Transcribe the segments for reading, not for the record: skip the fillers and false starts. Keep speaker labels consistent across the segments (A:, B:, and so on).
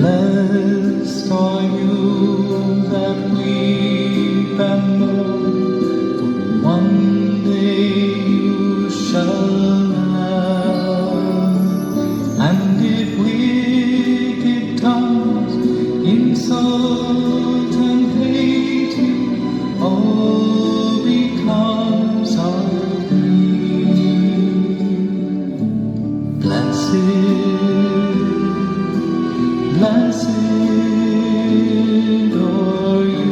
A: Blessed are you that weep and mourn, for one day you shall laugh. And if wicked tongues insult and hate you, all because of grief, blessed are you.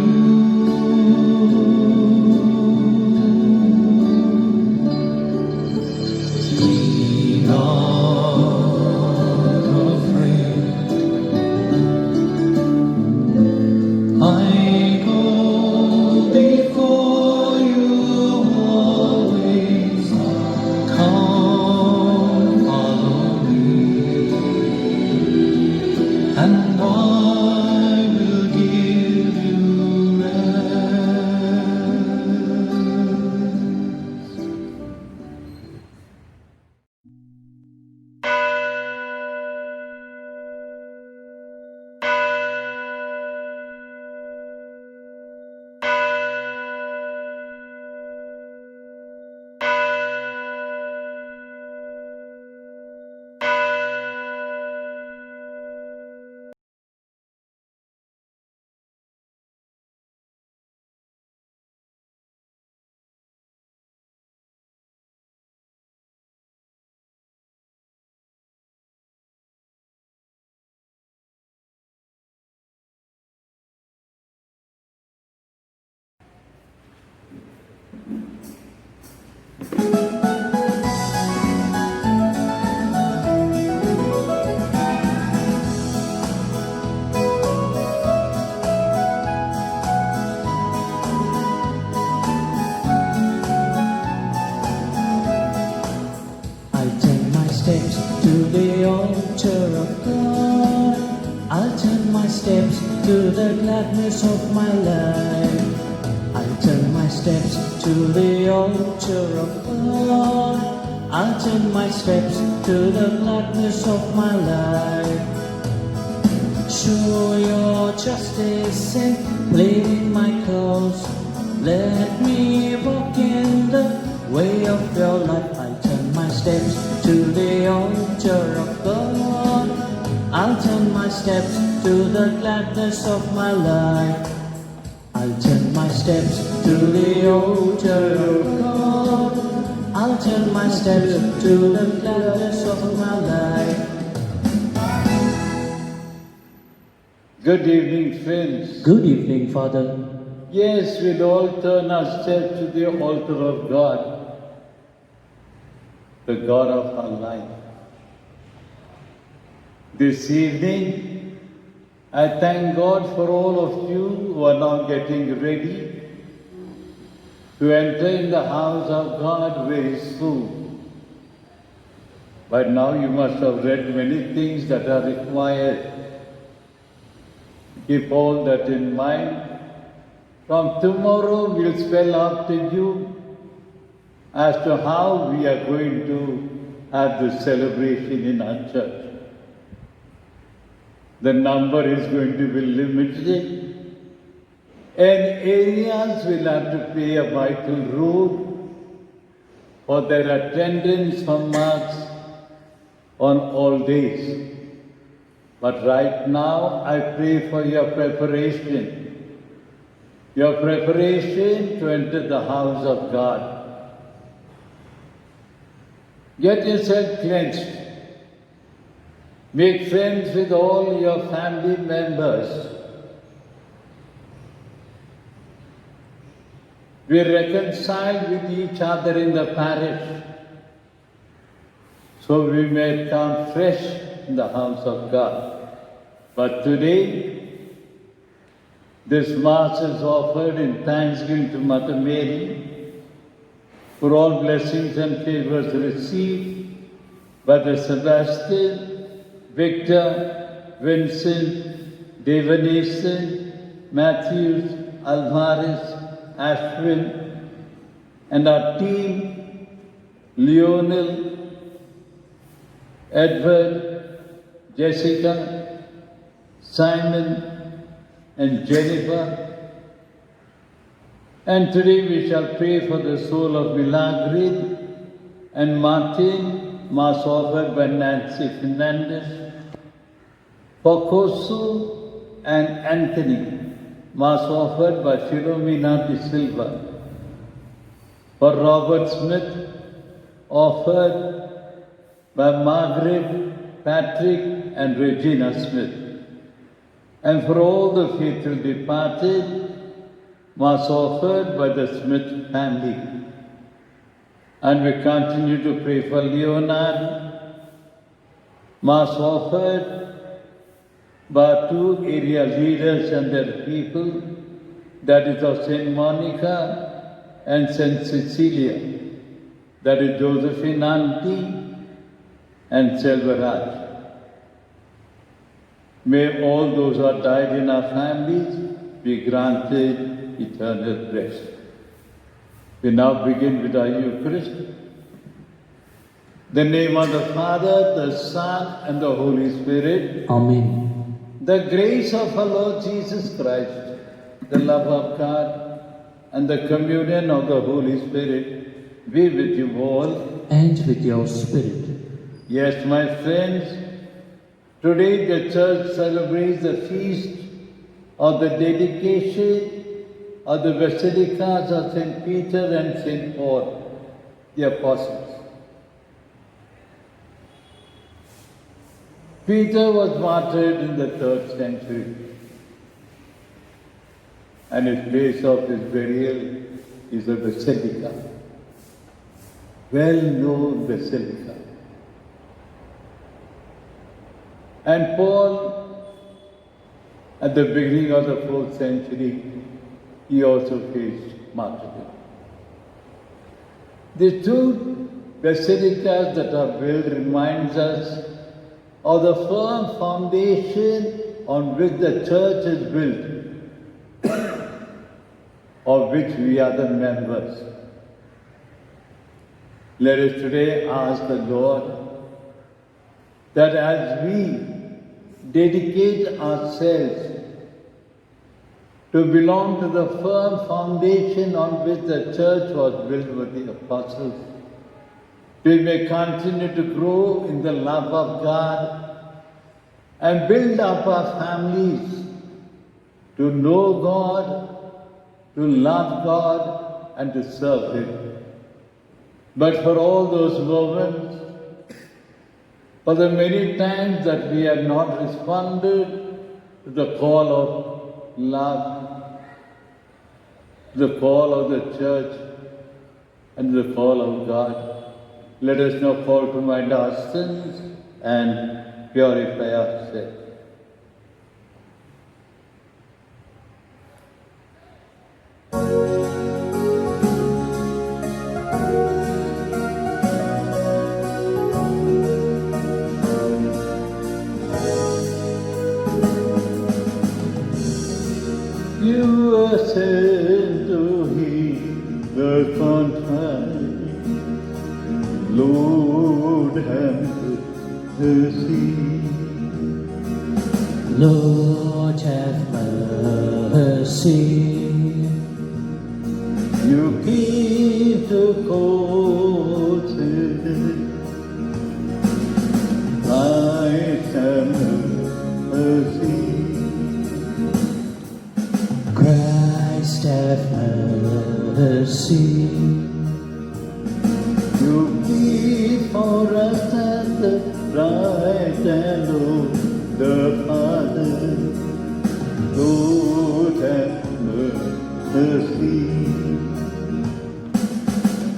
A: Be not afraid. I go before you always. Come, follow me, and I will give you rest. I turn my steps to the altar of God. I'll turn my steps to the gladness of my life. I'll turn my steps to the altar of God. I'll turn my steps to the gladness of my life. Show your justice and plead my cause. Let me walk in the way of your life. I turn my steps to the altar of God. I'll turn my steps to the gladness of my life. I'll turn my steps to the altar of God. I'll turn my steps to the gladness of my life.
B: Good evening, friends.
A: Good evening, Father.
B: Yes, we'll all turn our steps to the altar of God, the God of our life. This evening, I thank God for all of you who are now getting ready to enter in the house of God very soon. By now you must have read many things that are required. Keep all that in mind. From tomorrow we'll spell out to you as to how we are going to have the celebration in our church. The number is going to be limited, and areas will have to play a vital role for their attendance on marks on all days. But right now, I pray for your preparation to enter the house of God. Get yourself cleansed. Make friends with all your family members. We reconcile with each other in the parish, so we may come fresh in the house of God. But today, this Mass is offered in thanksgiving to Mother Mary for all blessings and favors received by the Sebastian, Victor, Vincent, Devanason, Matthews, Alvarez, Ashwin, and our team, Lionel, Edward, Jessica, Simon and Jennifer. And today we shall pray for the soul of Milagrid and Martin, Mass offered by Nancy Fernandez, for Kosu and Anthony, Mass offered by Philomena de Silva, for Robert Smith, offered by Margaret, Patrick and Regina Smith, and for all the faithful departed, Mass offered by the Smith family. And we continue to pray for Leonard, Mass offered by 2 area leaders and their people, that is of St. Monica and St. Cecilia, that is Josephine Auntie and Selvaraj. May all those who have died in our families be granted eternal rest. We now begin with our Eucharist. The name of the Father, the Son, and the Holy Spirit.
A: Amen.
B: The grace of our Lord Jesus Christ, the love of God, and the communion of the Holy Spirit be with you all.
A: And with your spirit.
B: Yes, my friends, today the Church celebrates the feast of the dedication of the basilicas of St. Peter and St. Paul, the Apostles. Peter was martyred in the 3rd century, and his place of his burial is a basilica, well-known basilica. And Paul, at the beginning of the 4th century, he also faced martyrdom. The 2 basilicas that are built reminds us of the firm foundation on which the Church is built, of which we are the members. Let us today ask the Lord that as we dedicate ourselves to belong to the firm foundation on which the Church was built with the Apostles, we may continue to grow in the love of God and build up our families to know God, to love God, and to serve Him. But for all those moments, for the many times that we have not responded to the call of love, the call of the Church, and the call of God, let us now call to mind our sins and purify ourselves. You were sent to heal the contrite. Lord, have mercy.
A: Lord, have mercy.
B: You keep the cold sinners. Christ, have mercy.
A: Christ, have mercy.
B: You keep for us at the right hand of the Father. Lord, have mercy.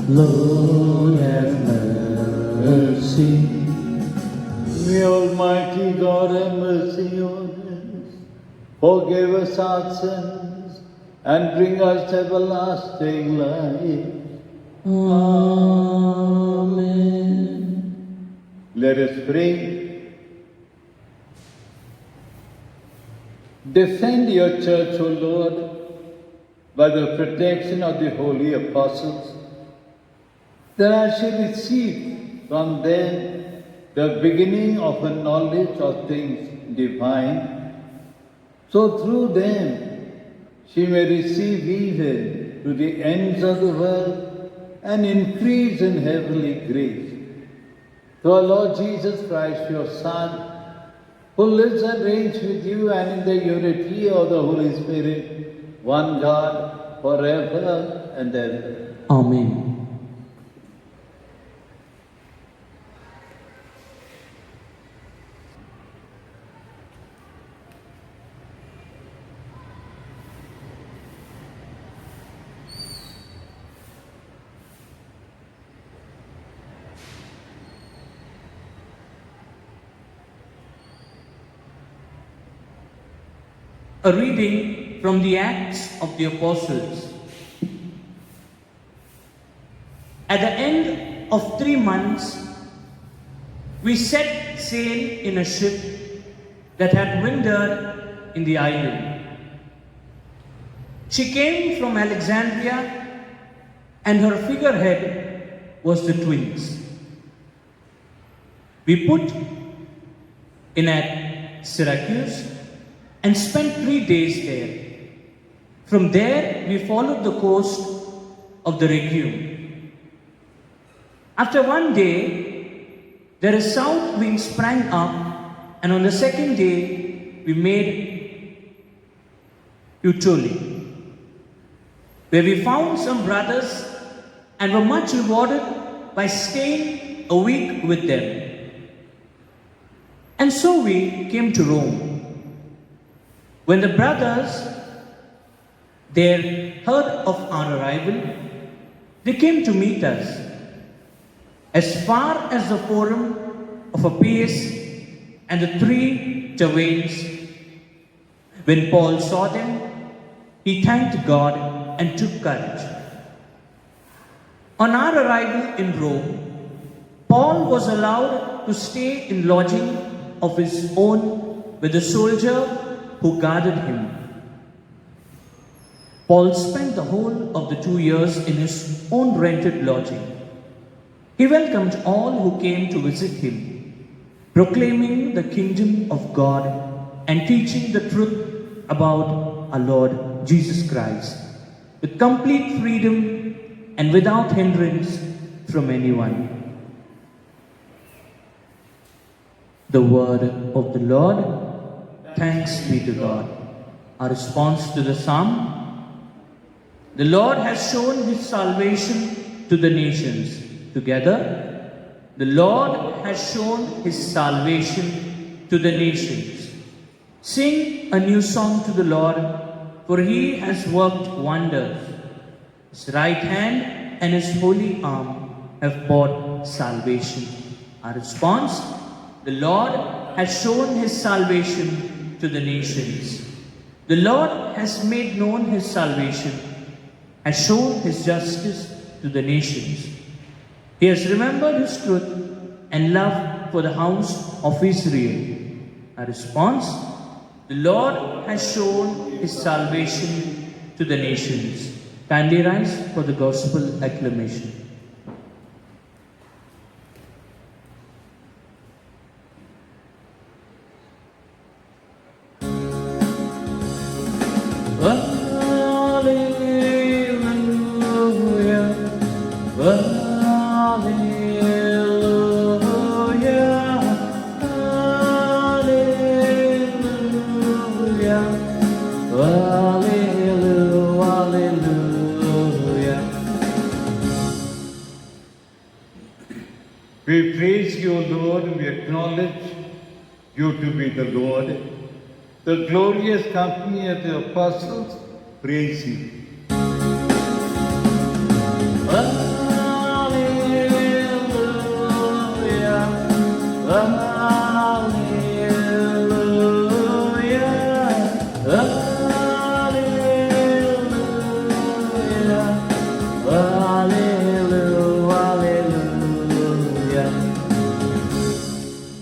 A: Lord, have mercy.
B: May Almighty God have mercy on us, forgive us our sins, and bring us to everlasting life.
A: Amen.
B: Let us pray. Defend your church, O Lord, by the protection of the holy apostles, that I shall receive from them the beginning of a knowledge of things divine, so through them she may receive even to the ends of the world and increase in heavenly grace. Through our Lord Jesus Christ, your Son, who lives and reigns with you and in the unity of the Holy Spirit, one God, forever and ever.
A: Amen. A reading from the Acts of the Apostles. At the end of 3 months, we set sail in a ship that had wintered in the island. She came from Alexandria, and her figurehead was the twins. We put in at Syracuse and spent 3 days there. From there, we followed the coast of the Rhegium. After 1 day, there a south wind sprang up, and on the 2nd day, we made Puteoli, where we found some brothers and were much rewarded by staying a week with them. And so we came to Rome. When the brothers there heard of our arrival, they came to meet us as far as the Forum of Appius and the 3 taverns. When Paul saw them, he thanked God and took courage. On our arrival in Rome, Paul was allowed to stay in lodging of his own with a soldier who guarded him. Paul spent the whole of the 2 years in his own rented lodging. He welcomed all who came to visit him, proclaiming the kingdom of God and teaching the truth about our Lord Jesus Christ, with complete freedom and without hindrance from anyone. The word of the Lord. Thanks be to God. Our response to the psalm. The Lord has shown his salvation to the nations. Together, the Lord has shown his salvation to the nations. Sing a new song to the Lord, for he has worked wonders. His right hand and his holy arm have brought salvation. Our response. The Lord has shown his salvation to the nations. The Lord has made known his salvation, has shown his justice to the nations. He has remembered his truth and love for the house of Israel. A response, the Lord has shown his salvation to the nations. Kindly rise for the gospel acclamation.
B: We praise you, Lord. We acknowledge you to be the Lord. The glorious company of the apostles praise you.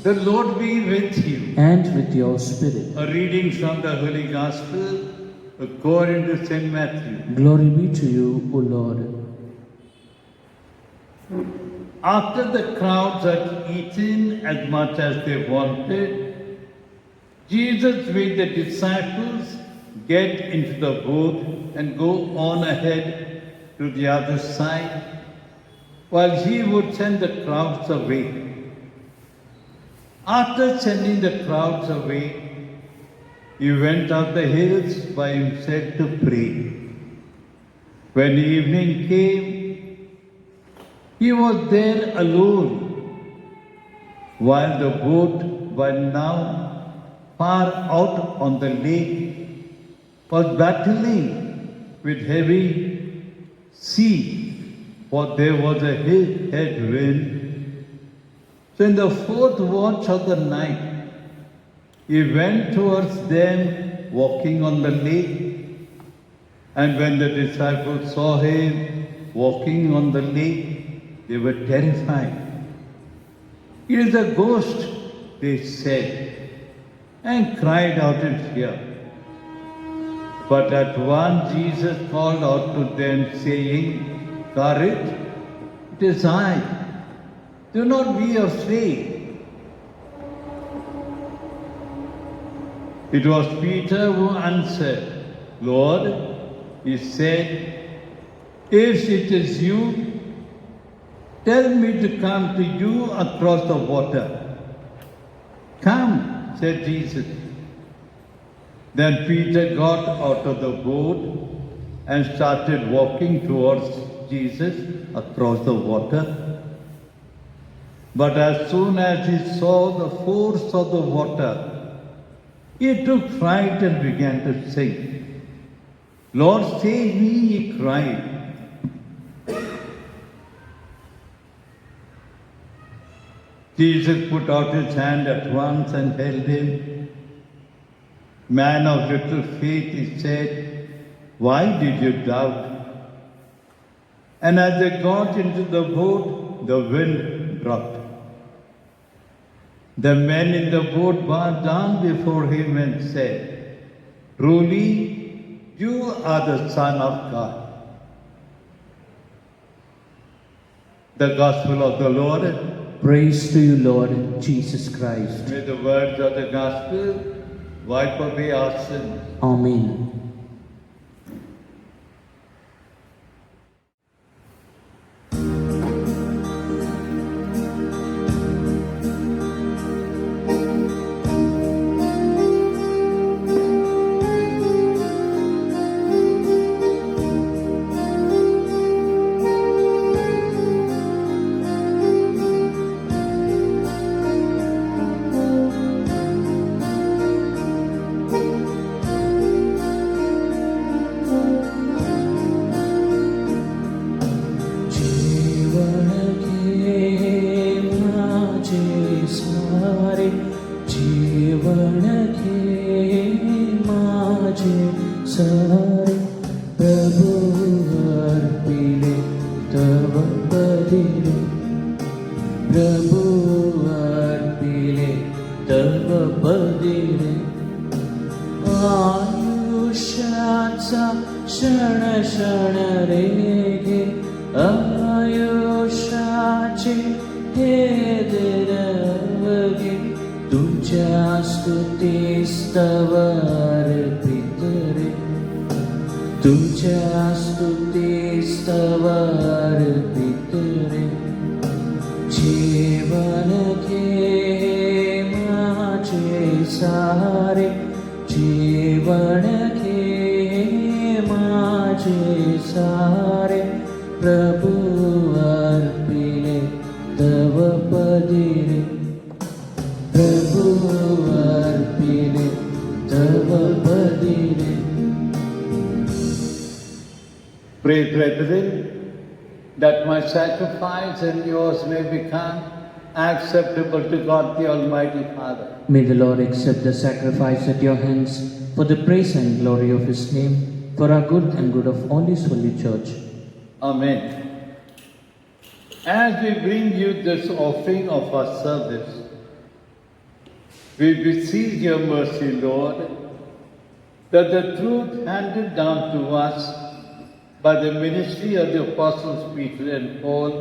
B: The Lord be with you.
A: And with your spirit.
B: A reading from the Holy Gospel according to St. Matthew.
A: Glory be to you, O Lord.
B: After the crowds had eaten as much as they wanted, Jesus made the disciples get into the boat and go on ahead to the other side, while he would send the crowds away. After sending the crowds away, he went up the hills by himself to pray. When evening came, he was there alone, while the boat, by now far out on the lake, was battling with heavy sea, for there was a headwind. So in the fourth watch of the night, he went towards them walking on the lake. And when the disciples saw him walking on the lake, they were terrified. "It is a ghost," they said, and cried out in fear. But at once Jesus called out to them, saying, "Courage, it is I. Do not be afraid." It was Peter who answered, "Lord," he said, "if it is you, tell me to come to you across the water." "Come," said Jesus. Then Peter got out of the boat and started walking towards Jesus across the water. But as soon as he saw the force of the water, he took fright and began to sink. "Lord, save me," he cried. Jesus put out his hand at once and held him. "Man of little faith," he said, "why did you doubt?" And as they got into the boat, the wind dropped. The men in the boat bowed down before him and said, "Truly, you are the Son of God." The Gospel of the Lord.
A: Praise to you, Lord Jesus Christ.
B: May the words of the Gospel wipe away our sins.
A: Amen. आयुष्याचा क्षण क्षण रेगे आयुष्याचे हे दिरवगे तुझ्या स्तुतीस्तवर पितरे तुझ्या स्तुतीस्तवर पितरे जीवन घे माझे सारे जीवन घे माझे सारे प्रभु अर्पिले तव पदिरे प्रभु अर्पिले तव पदिरे.
B: Pray, brethren, that my sacrifice and yours may become acceptable to God the Almighty Father.
A: May the Lord accept the sacrifice at your hands for the praise and glory of His name, for our good and good of all His holy church.
B: Amen. As we bring you this offering of our service, we beseech your mercy, Lord, that the truth handed down to us by the ministry of the Apostles Peter and Paul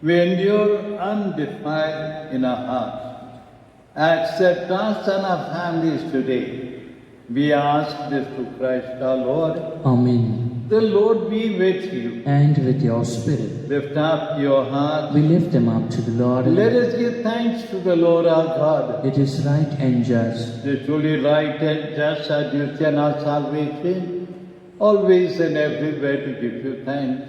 B: may endure undefiled in our hearts, Accept us and our families today. We ask this through Christ our Lord.
A: Amen.
B: The Lord be with you.
A: And with your spirit,
B: Lift up your heart.
A: we lift them up to the Lord.
B: Let us give thanks to the Lord our God.
A: It is right and just.
B: It is truly right and just our duty and our salvation, always and everywhere to give you thanks.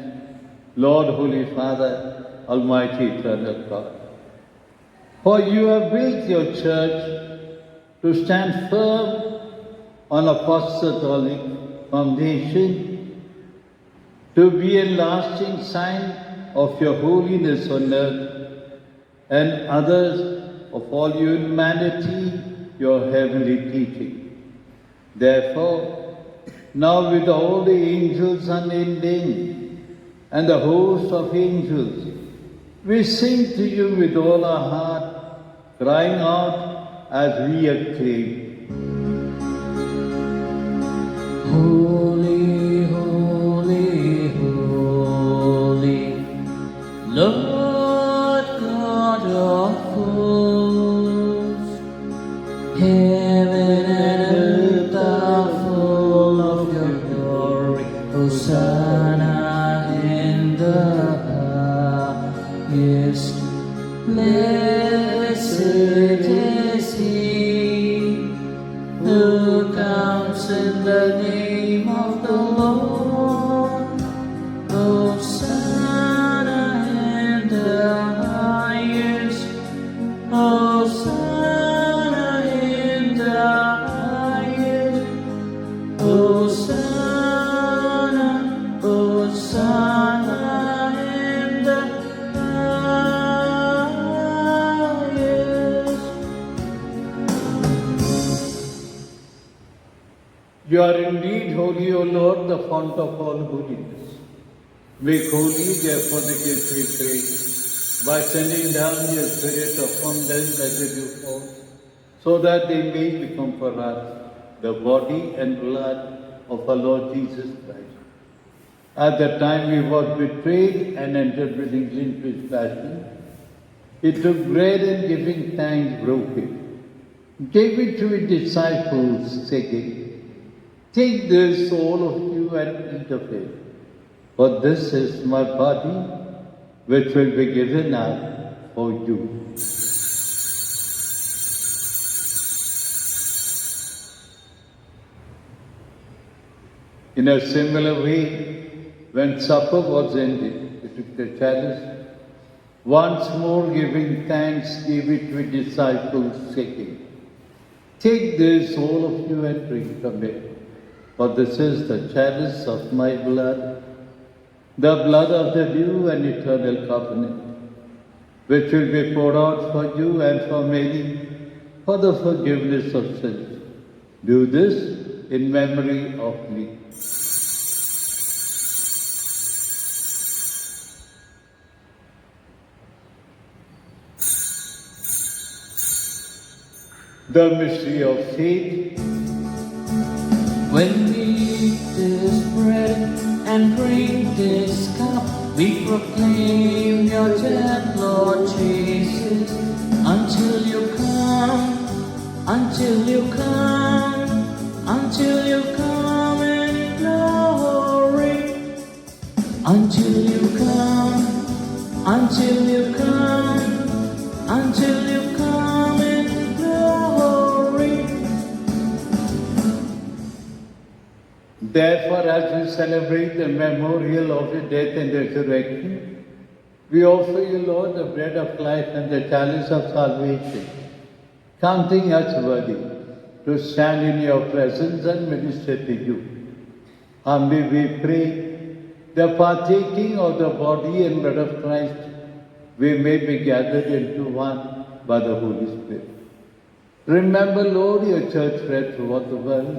B: Lord, Holy Father, Almighty, Eternal God. For you have built your church to stand firm on apostolic foundation, to be a lasting sign of your holiness on earth, and others of all humanity your heavenly teaching. Therefore, now with all the angels unending and the host of angels, we sing to you with all our heart, crying out as we acclaim.
A: Holy, holy, holy, Lord God of hosts, heaven and earth are full of your glory. Hosanna in the highest. Blessed is he who comes in the name of the Lord. Hosanna in the highest. Hosanna in the highest. Hosanna, Hosanna in the highest.
B: You are indeed holy, O Lord, the fount of all holiness. Make holy, therefore, the gifts we pray, by sending down your Spirit upon them that they do fall, so that they may become for us the body and blood of our Lord Jesus Christ. At the time he was betrayed and entered willingly into his passion, he took bread and giving thanks, broke it, gave it to his disciples, saying, "Take this, all of you, and eat of it, for this is my body, which will be given up for you." In a similar way, when supper was ended, he took the chalice, once more giving thanks, gave it to his disciples, saying, "Take this, all of you, and drink from it. For this is the chalice of my blood, the blood of the new and eternal covenant, which will be poured out for you and for many for the forgiveness of sins. Do this in memory of me." The mystery of faith.
A: When we eat this bread and drink this cup, we proclaim your death, Lord Jesus, until you come, until you come, until you come in glory, until you come, until you come, until you come in glory.
B: Therefore, as we celebrate the memorial of your death and resurrection, we offer you, Lord, the bread of life and the chalice of salvation, counting us worthy to stand in your presence and minister to you. Humbly we pray, the partaking of the body and blood of Christ, we may be gathered into one by the Holy Spirit. Remember, Lord, your church spread throughout the world,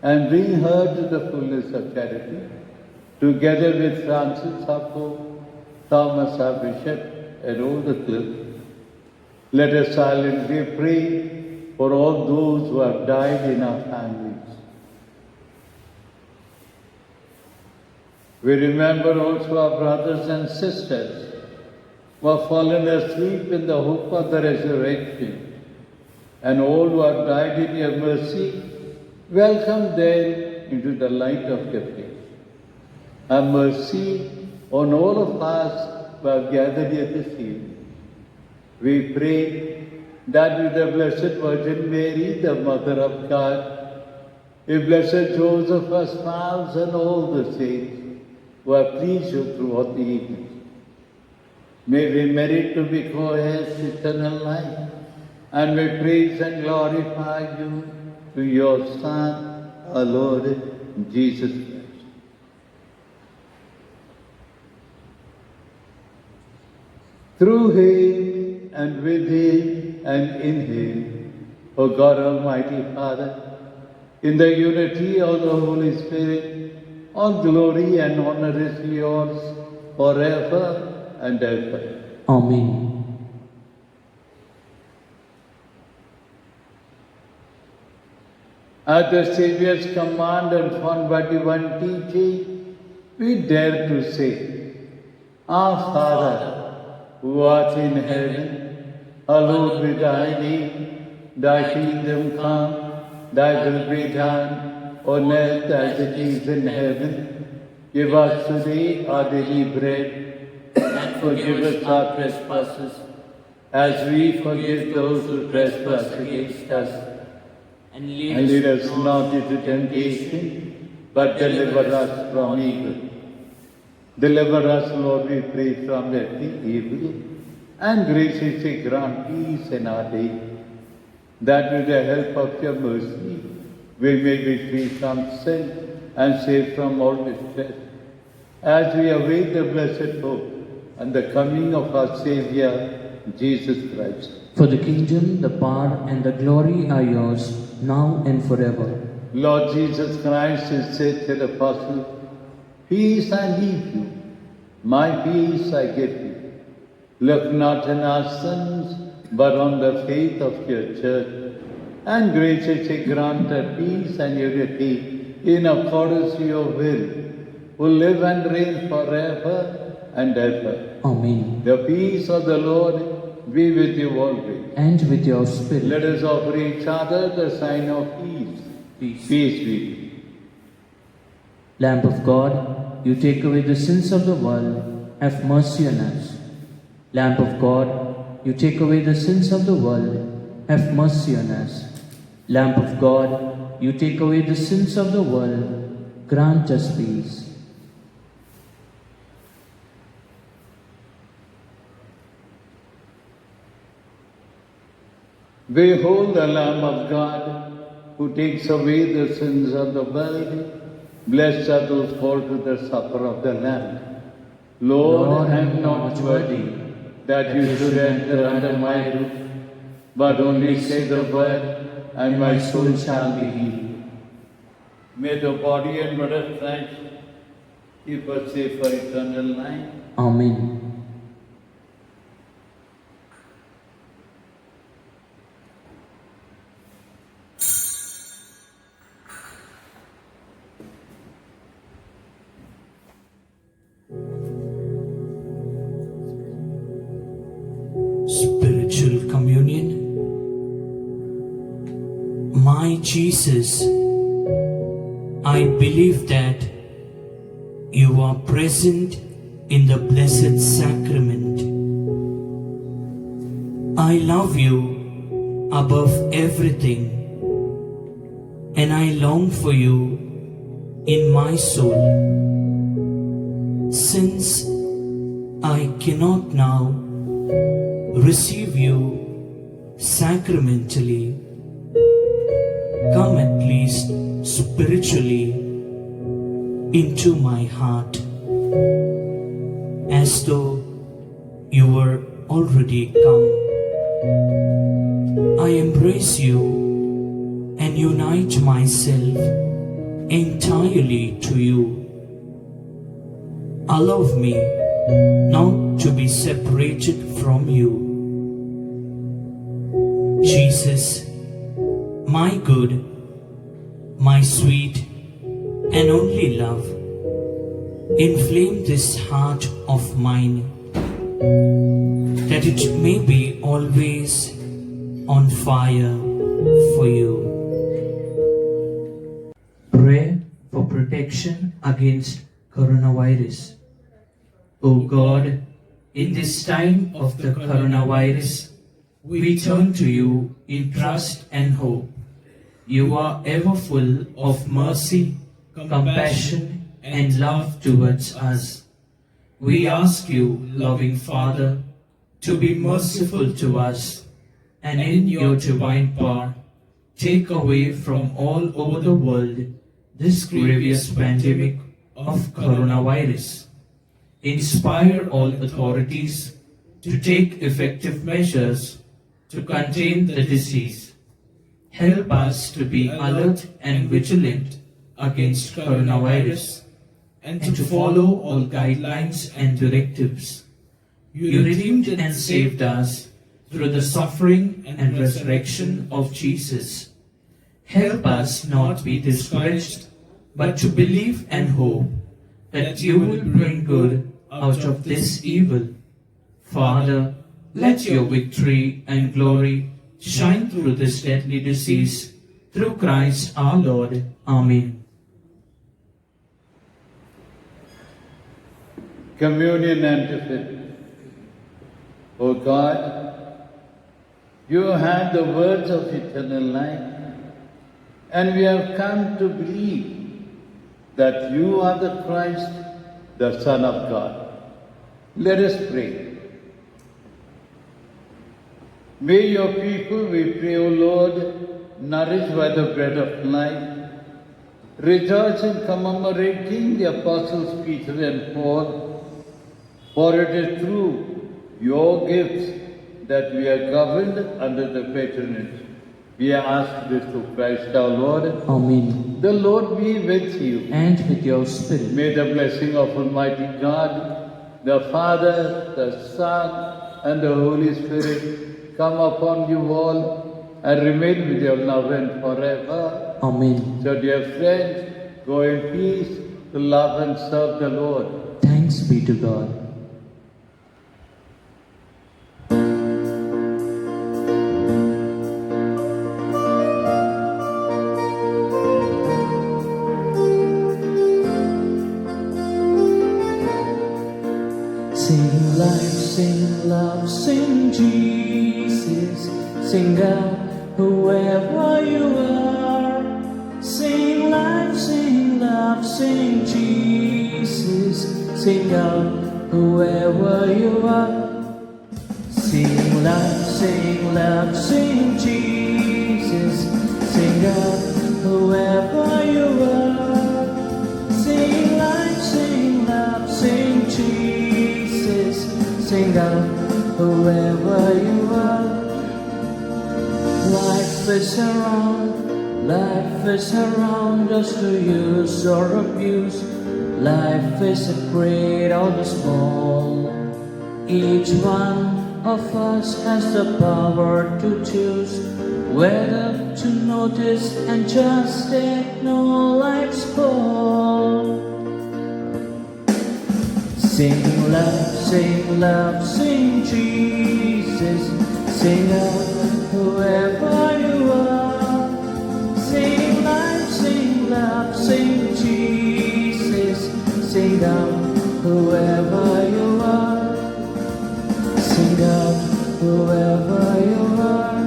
B: and bring her to the fullness of charity, together with Francis our Pope, Thomas our Bishop, and all the clergy. Let us silently pray for all those who have died in our families. We remember also our brothers and sisters who have fallen asleep in the hope of the resurrection, and all who have died in your mercy, welcome them into the light of your face. Have mercy on all of us who have gathered here this evening. We pray that with the Blessed Virgin Mary, the Mother of God, with Blessed Joseph, our spouse, and all the saints who have pleased you throughout the evening, may we merit to be co-heirs to eternal life, and may praise and glorify you through your Son, our Lord Jesus Christ. Through him, and with him, and in him, O God Almighty Father, in the unity of the Holy Spirit, all glory and honor is yours forever and ever.
A: Amen.
B: At the Saviour's command and formed by divine teaching, we dare to say, Our Father, who art in heaven, hallowed be thy name. Thy kingdom come, thy will be done, on earth as it is in heaven. Give us today our daily bread, and forgive us our trespasses, as we forgive those who trespass against us. And lead us not into temptation, but deliver us from evil. Deliver us, Lord, we pray, from every evil, and graciously grant peace in our day, that with the help of your mercy, we may be free from sin and saved from all distress, as we await the blessed hope and the coming of our Saviour, Jesus Christ.
A: For the kingdom, the power, and the glory are yours, now and forever.
B: Lord Jesus Christ has said to the apostles, Peace I leave you, my peace I give you. Look not on our sins, but on the faith of your church, and graciously grant her peace and unity in accordance to your will, who live and reign forever and ever.
A: Amen.
B: The peace of the Lord be with you always.
A: And with your spirit.
B: Let us offer each other the sign of peace.
A: Peace.
B: Peace be with you.
A: Lamb of God, you take away the sins of the world, have mercy on us. Lamb of God, you take away the sins of the world, have mercy on us. Lamb of God, you take away the sins of the world, grant us peace.
B: Behold the Lamb of God, who takes away the sins of the world. Blessed are those called to the supper of the Lamb. Lord, I am not worthy that you should enter under my roof, but only say the word, and my soul shall be healed. May the body and blood of Christ keep us safe for eternal life.
A: Amen. Spiritual communion. My Jesus, I believe that you are present in the Blessed Sacrament. I love you above everything, and I long for you in my soul. Since I cannot now receive you sacramentally, come at least spiritually into my heart, as though you were already come. I embrace you and unite myself entirely to you. Allow me not to be separated from you. Jesus, my good, my sweet and only love, inflame this heart of mine, that it may be always on fire for you. Pray for protection against coronavirus. O God, in this time of the coronavirus, we turn to you in trust and hope. You are ever full of mercy, compassion, and love towards us. We ask you, loving Father, to be merciful to us, and in your divine power, take away from all over the world this grievous pandemic of coronavirus. Inspire all authorities to take effective measures to contain the disease. Help us to be alert and vigilant against coronavirus and to follow all guidelines and directives. You redeemed and saved us through the suffering and resurrection of Jesus. Help us not be discouraged, but to believe and hope that you will bring good out of this evil. Father, let your victory and glory shine through this deadly disease, through Christ our Lord. Amen.
B: Communion Antiphon. O God, you have the words of eternal life, and we have come to believe that you are the Christ, the Son of God. Let us pray. May your people, we pray, O Lord, nourished by the bread of life, rejoice in commemorating the apostles Peter and Paul, for it is through your gifts that we are governed under the patronage. We ask this through Christ our Lord.
A: Amen.
B: The Lord be with you.
A: And with your spirit.
B: May the blessing of Almighty God, the Father, the Son, and the Holy Spirit come upon you all and remain with your love and forever.
A: Amen.
B: So dear friends, go in peace to love and serve the Lord.
A: Thanks be to God. Sing life, sing love, sing Jesus, sing God, whoever you are. Sing life, sing love, sing Jesus, sing God, whoever you are. Sing life, sing love, sing Jesus, sing God, whoever you are. Sing life, sing love, sing Jesus, sing out whoever you are. Life is around us to use or abuse. Life is a great or the small. Each one of us has the power to choose whether to notice and just ignore life's call. Sing love, sing Jesus, sing out whoever you are. Sing life, sing love, sing Jesus, sing out whoever you are. Sing out whoever you are.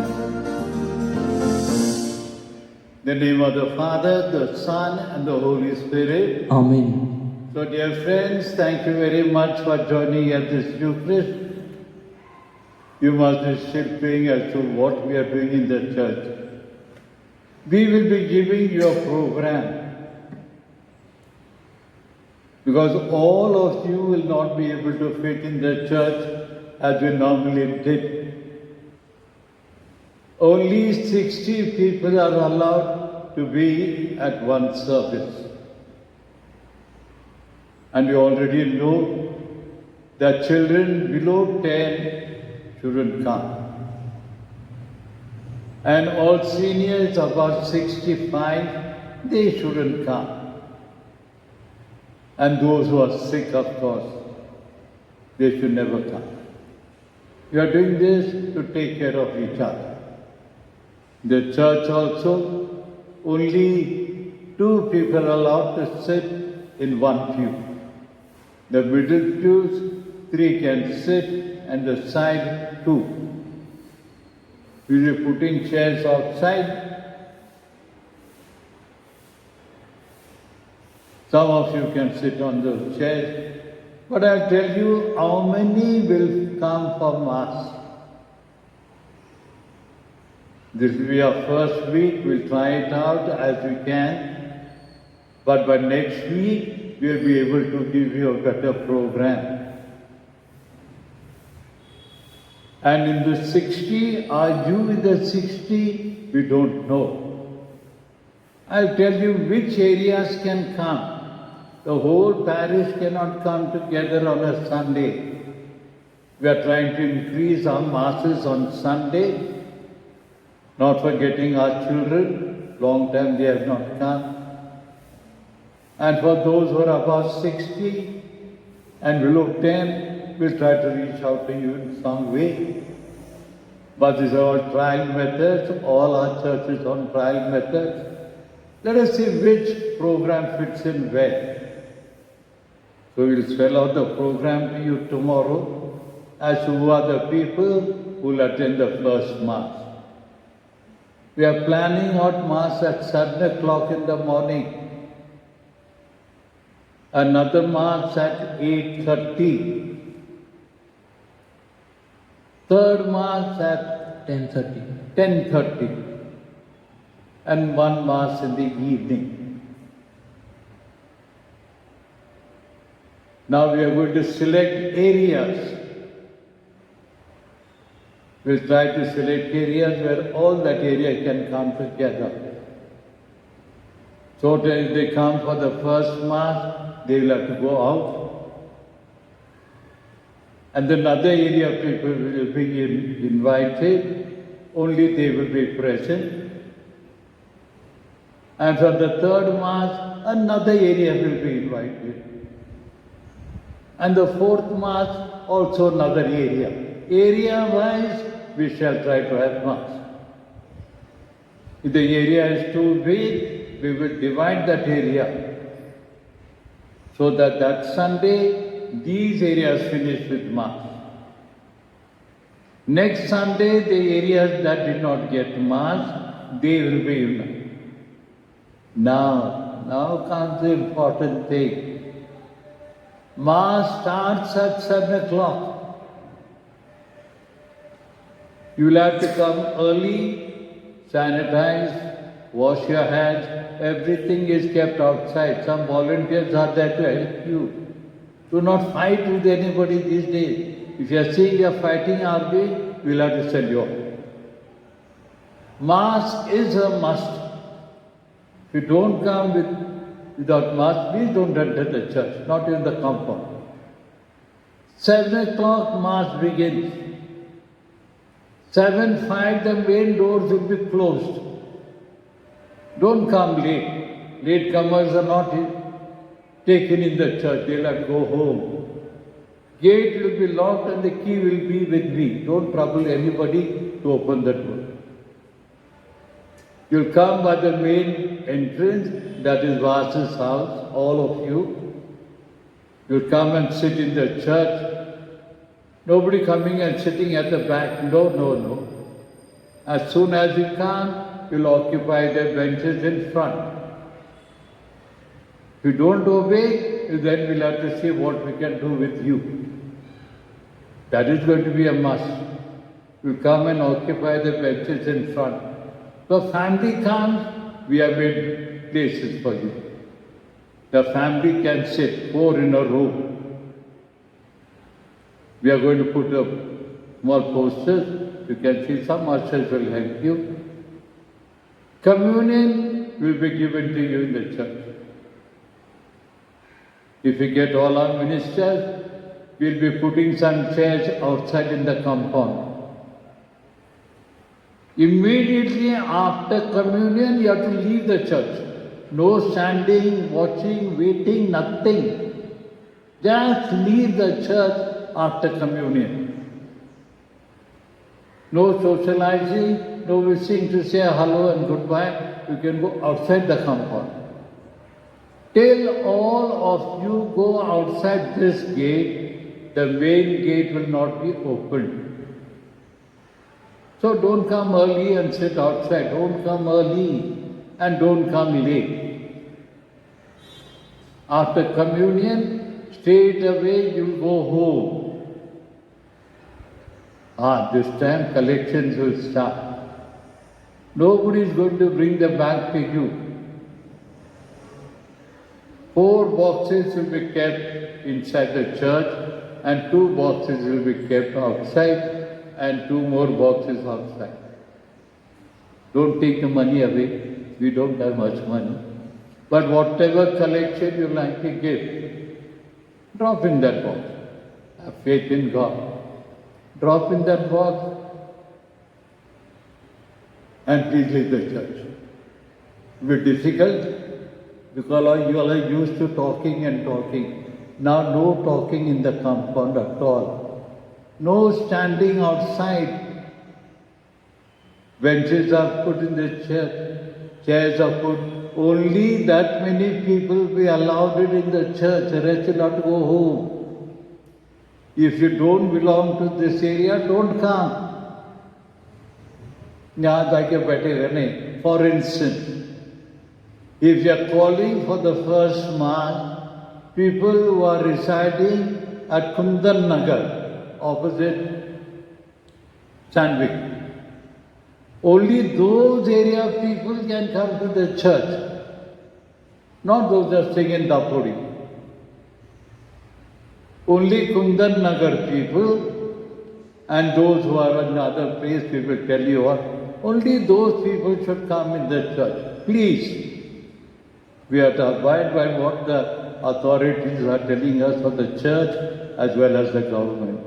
B: In the name of the Father, the Son, and the Holy Spirit.
A: Amen.
B: So dear friends, thank you very much for joining at this Eucharist. You must be still praying as to what we are doing in the church. We will be giving you a program, because all of you will not be able to fit in the church as we normally did. Only 60 people are allowed to be at one service. And we already know that children below 10 shouldn't come. And all seniors above 65, they shouldn't come. And those who are sick, of course, they should never come. We are doing this to take care of each other. The church also, only 2 people are allowed to sit in one pew. The middle pews, 3 can sit, and the side 2. We will be putting chairs outside. Some of you can sit on those chairs. But I'll tell you how many will come for Mass. This will be our first week. We'll try it out as we can. But by next week, we'll be able to give you a better program. And in the 60, are you in the 60? We don't know. I'll tell you which areas can come. The whole parish cannot come together on a Sunday. We are trying to increase our masses on Sunday, not forgetting our children. Long time they have not come. And for those who are above 60 and below 10, we'll try to reach out to you in some way. But these are all trial methods, all our churches on trial methods. Let us see which program fits in well. So we'll spell out the program to you tomorrow as to who are the people who will attend the first Mass. We are planning out Mass at 7 o'clock in the morning. Another Mass at 8:30. Third Mass at
A: 10:30.
B: 10:30. And one Mass in the evening. Now we are going to select areas. We'll try to select areas where all that area can come together. So if they come for the first Mass, they will have to go out. And then another area of people will be invited, only they will be present. And for the third Mass, another area will be invited. And the fourth Mass, also another area. Area-wise, we shall try to have Mass. If the area is too big, we will divide that area so that that Sunday, these areas finish with Mass. Next Sunday, the areas that did not get Mass, they will be united. Now comes the important thing. Mass starts at 7 o'clock. You will have to come early, sanitize, wash your hands. Everything is kept outside. Some volunteers are there to help you. Do not fight with anybody these days. If you are seeing you are fighting, arguing, we will have to send you off. Mass is a must. If you don't come without Mass, please don't enter the church, not in the compound. 7 o'clock Mass begins. 7:05 the main doors will be closed. Don't come late. Latecomers are not taken in the church. They'll have to go home. Gate will be locked and the key will be with me. Don't trouble anybody to open the door. You'll come by the main entrance, that is Vas's house, all of you. You'll come and sit in the church. Nobody coming and sitting at the back. No. As soon as you come, you'll occupy the benches in front. If you don't obey, then we'll have to see what we can do with you. That is going to be a must. You'll come and occupy the benches in front. The family comes, we have made places for you. The family can sit 4 in a row. We are going to put up more posters. You can see some ushers will help you. Communion will be given to you in the church. If we get all our ministers, we'll be putting some chairs outside in the compound. Immediately after communion, you have to leave the church. No standing, watching, waiting, nothing. Just leave the church after communion. No socializing, no wishing to say hello and goodbye, you can go outside the compound. Till all of you go outside this gate, the main gate will not be opened. So don't come early and sit outside. Don't come early and don't come late. After communion, straight away you'll go home. This time collections will start. Nobody is going to bring the bag to you. 4 boxes will be kept inside the church and 2 boxes will be kept outside and 2 more boxes outside. Don't take the money away. We don't have much money. But whatever collection you like to give, drop in that box. Have faith in God. Drop in that box and please leave the church. It will be difficult because you are used to talking and talking. Now no talking in the compound at all. No standing outside. Benches are put in the church, chairs are put. Only that many people will be allowed in the church, the rest will have to go home. If you don't belong to this area, don't come. For instance, if you are calling for the first Mass, people who are residing at Kundan Nagar, opposite Sandvik, only those area people can come to the church, not those that sing in Dapodi. Only Kundan Nagar people and those who are in other place, people tell you what, only those people should come in the church. Please, we have to abide by what the authorities are telling us of the church as well as the government.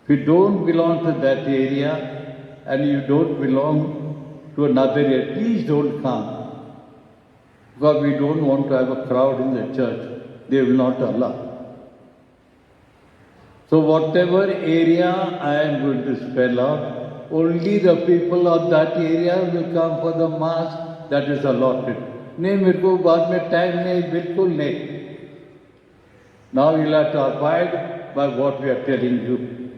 B: If you don't belong to that area and you don't belong to another area, please don't come. Because we don't want to have a crowd in the church. They will not allow. So whatever area I am going to spell out, only the people of that area will come for the Mass that is allotted. नहीं मेरे को बाद में time नहीं बिल्कुल नहीं. Now you have to abide by what we are telling you.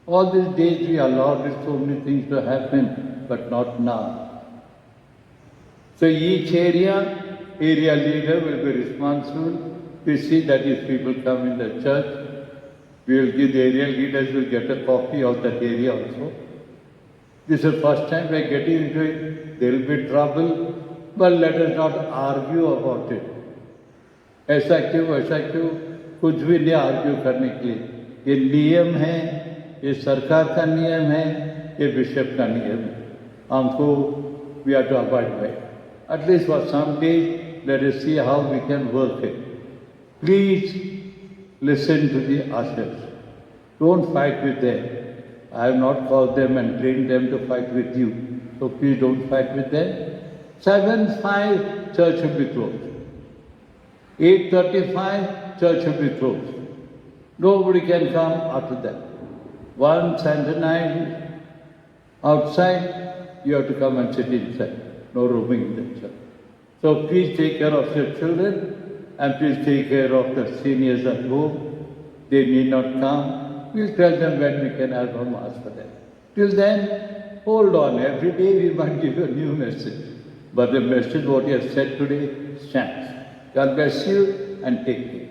B: All these days we allowed so many things to happen, but not now. So each area leader will be responsible to see that these people come in the church. We will give the area leaders will get a copy of that area also. This is the first time we are getting into it. There will be trouble, but let us not argue about it. ऐसा क्यों, कुछ भी नहीं argue करने के लिए. ये नियम है, ये सरकार का नियम है, ये बिशप का नियम है. हमको we have to abide by it. At least for some days, let us see how we can work it. Please listen to the ushers. Don't fight with them. I have not called them and trained them to fight with you. So please don't fight with them. 7:05, church will be closed. 8:35, church will be closed. Nobody can come after that. 1:09, outside, you have to come and sit inside. No roaming in the church. So please take care of your children. And please take care of the seniors at home. They need not come. We'll tell them when we can have a Mass for them. Till then, hold on. Every day we might give you a new message. But the message what you have said today stands. God bless you and take care.